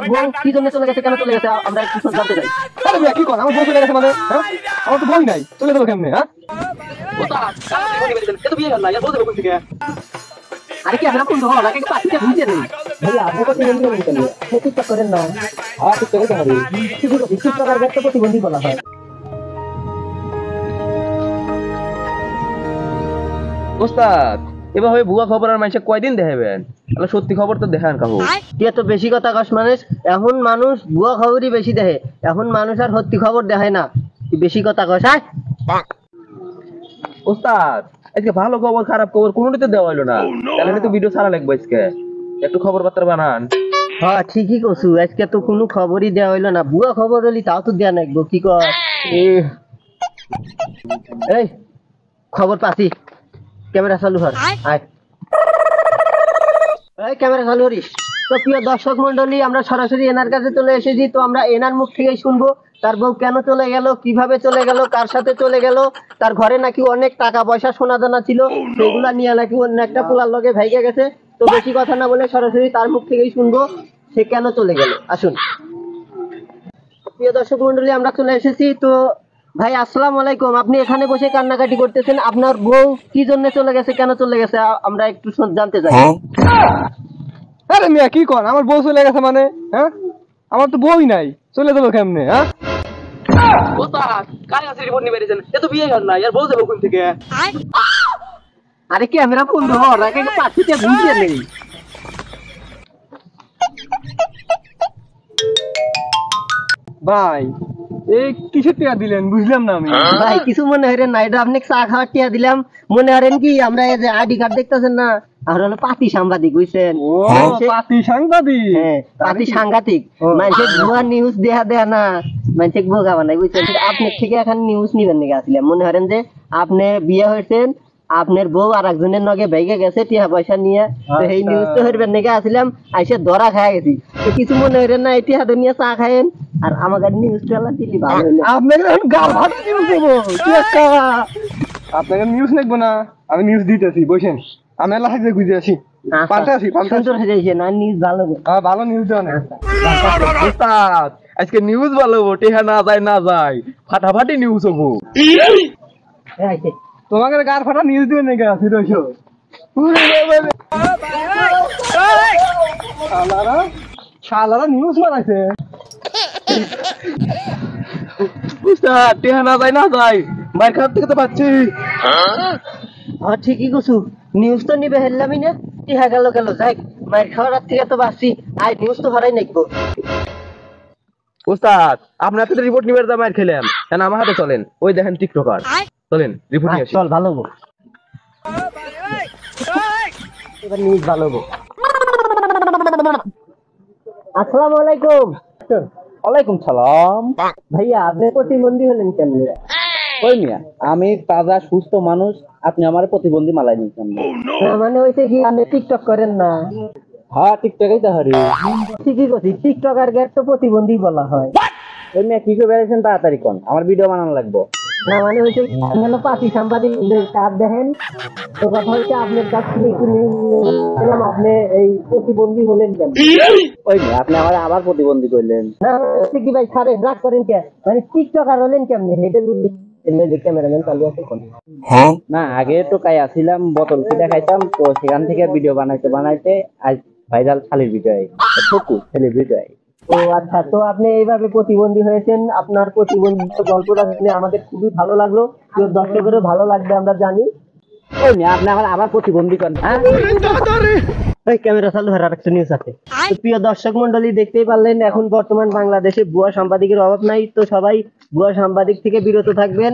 আপনার বউ কি জন্য চলে গেছে, কেন চলে গেছে আমরা একটু জানতে চাই। আরে মিয়া কি কর, আমার বউ চলে গেছে মানে? হ্যাঁ, আমার তো বই নাই, চলে যাবো কেমনে? হ্যাঁ, আরে কি আমরা কোন ধরনের আগে পাঠিয়ে বুঝতে নেই ভাইয়া, আপনি প্রতিবন্ধী বলেন কেন? ঠিক করেন না। ঠিক করতে হবে, ঠিক করার ব্যক্তি প্রতিবন্ধী বলা হয়। ওস্তাদ এবার হয় ভুয়া খবর আর মানুষে কয়দিন দেখাবেন? তাহলে সত্যি খবর তো দেখান কাহু। তুই এত বেশি কথা কস মানুষ, এখন মানুষ ভুয়া খবরই বেশি দেখে, এখন মানুষ আর সত্যি খবর দেখায় না। তুই বেশি কথা কস। ওস্তাদ আজকে ভালো খবর খারাপ খবর কোনোটাতে দেওয়া হলো না, তাহলে তো ভিডিও ছাড়া লাগবে আজকে। একটু খবর বার্তা বানান। হ্যাঁ ঠিকই কছু, আজকে তো কোনো খবরই দেওয়া হইলো না। ভুয়া খবর হলি তাও তো দেয়া নাকবো, কি কর? এই খবর পাচ্ছি, ক্যামেরা চালু কর। আয় এই ক্যামেরা চালু করিস। তো প্রিয় দর্শক মন্ডলী, আমরা সরাসরি এনার কাছে চলে এসেছি। তো আমরা এনার মুখ থেকেই শুনবো তার বউ কেন চলে গেল, কিভাবে চলে গেল, কার সাথে চলে গেল। তার ঘরে নাকি অনেক টাকা পয়সা সোনা দানা ছিল, সেগুলা নিয়ে নাকি অন্য একটা পোলার লগে ভাইগে গেছে। তো বেশি কথা না বলে সরাসরি তার মুখ থেকেই শুনবো সে কেন চলে গেল। আসুন প্রিয় দর্শক মন্ডলী, আমরা চলে এসেছি। তো ভাই আসসালামু আলাইকুম, আপনি এখানে বসে কান্নাকাটি করতেছেন, আপনার বউ কি জন্য চলে গেছে, কেন চলে গেছে আমরা একটু জানতে চাই। আরে মিয়া কি কর, আমার বউ চলে গেছে মানে? হ্যাঁ, আমার তো বই নাই, চলে যাবো কেমনে? হ্যাঁ, আরে ক্যামেরা বন্ধ হওয়ার আগে পাঠিয়ে বুঝিয়ে নেই। ভাই এই কিসের টাকা দিলেন বুঝলাম না আমি। ভাই কিছু মনে হরেন না, এটা আপনি চা খাওয়ার টিয়া দিলাম। মনে হরেন কি আমরা এই যে আইডি কার্ড দেখতেছেন না, আর হলো পাতি সাংবাদিক বুঝছেন। ও পাতি সাংবাদিক। হ্যাঁ পাতি সাংঘাতিক, মানুষের ভুয়া নিউজ দেয়া দেয়া না, মানুষের বোকা বানাই বুঝছেন। আপনার থেকে এখন নিউজ নিবেন নাকি আসলাম, মনে হরেন যে আপনি বিয়ে হয়েছেন, আপনার বউ আর একজনের নগে ভেগে গেছে টিয়া পয়সা নিয়ে, তো এই নিউজ তো হইবেন নাকি আসলাম, আইসে ধরা খায় গেছি। তো কিছু মনে হরেন না, এটি হাতে নিয়ে চা খায়েন আর আমাদের নিউজ টেলা দিলি ভালো হইলো। আপনাকে এখন গাল ভাত নিউজ দেবো। আপনাকে নিউজ দেখবো না, আমি নিউজ দিতেছি, বসেন। আমি এলাকা থেকে বুঝে আসি, পাল্টে আসি, পাল্টে আসি। সুন্দর হয়ে যাইছে না নিউজ ভালো। ভালো নিউজ দেওয়া না। ওস্তাদ আজকে নিউজ ভালো হবো, টেহা না যায় না যায়, ফাটাফাটি নিউজ হবো। তোমাকে গার ফাটা নিউজ দিবেন নাকি আসি রইছো? শালারা নিউজ বানাইছে। ওস্তাদ টেহা না যায় না যায়, মার খারাপ থেকে তো পাচ্ছি। হ্যাঁ ঠিকই কছু, নিউজ তো নিবে হেললামই না, টিহা গেল গেল যাই, মায়ের খাওয়ার থেকে তো বাঁচছি। আই নিউজ তো হরাই নাকবো। ওস্তাদ আপনার হাতে রিপোর্ট নিবার যা মার খেলাম, কেন আমার হাতে চলেন, ওই দেখেন টিকটকার, চলেন রিপোর্ট নিয়ে আসি। চল ভালো হবো, এবার নিউজ ভালো হবো। আসসালামু আলাইকুম। ওয়ালাইকুম সালাম। ভাইয়া আপনি প্রতিবন্ধী হলেন কেমনে? ওই মিয়া, আমি তাজা সুস্থ মানুষ, আপনি আমার প্রতিবন্ধী মালাই নিয়েছেন। মানে হয়েছে কি আপনি টিকটক করেন না? হ্যাঁ টিকটকেই তো হারি। ঠিকই করছি, টিকটকার গ্যাট তো প্রতিবন্ধী বলা হয়। ওই মিয়া কি করে বেড়েছেন তাড়াতাড়ি কোন, আমার ভিডিও বানানো লাগবো। না মানে হয়েছে আপনি হলো পাতি সাংবাদিক কাজ দেখেন, তো কথা হচ্ছে আপনার কাছ থেকে কিনে নিলাম, আপনি এই প্রতিবন্ধী হলেন কেন? ওই মিয়া আপনি আমার আবার প্রতিবন্ধী করলেন। না কি ভাই ছাড়েন, রাগ করেন কে? মানে টিকটকার হলেন কেমনে এটা যদি ক্যামেরাম্যান চালু আছে কোন? না আগে তো কাই আসছিলাম, বোতল পিঠা খাইতাম, তো সেখান থেকে ভিডিও বানাইতে বানাইতে আজ ভাইরাল শালির ভিডিও, ঠকু ছেলের ভিডিও। ও আচ্ছা, তো আপনি এইভাবে প্রতিবন্ধী হয়েছেন, আপনার প্রতিবন্ধী গল্পটা শুনে আমাদের খুবই ভালো লাগলো, তো দর্শকেরও ভালো লাগবে আমরা জানি। ওই মিয়া আপনি আমার আবার প্রতিবন্ধী করেন। হ্যাঁ এই ক্যামেরা চালু হওয়ার আরেকটা নিউজ আছে। তো প্রিয় দর্শক মন্ডলী দেখতেই পারলেন, এখন বর্তমান বাংলাদেশে ভুয়া সাংবাদিকের অভাব নাই, তো সবাই ভুয়া সাংবাদিক থেকে বিরত থাকবেন।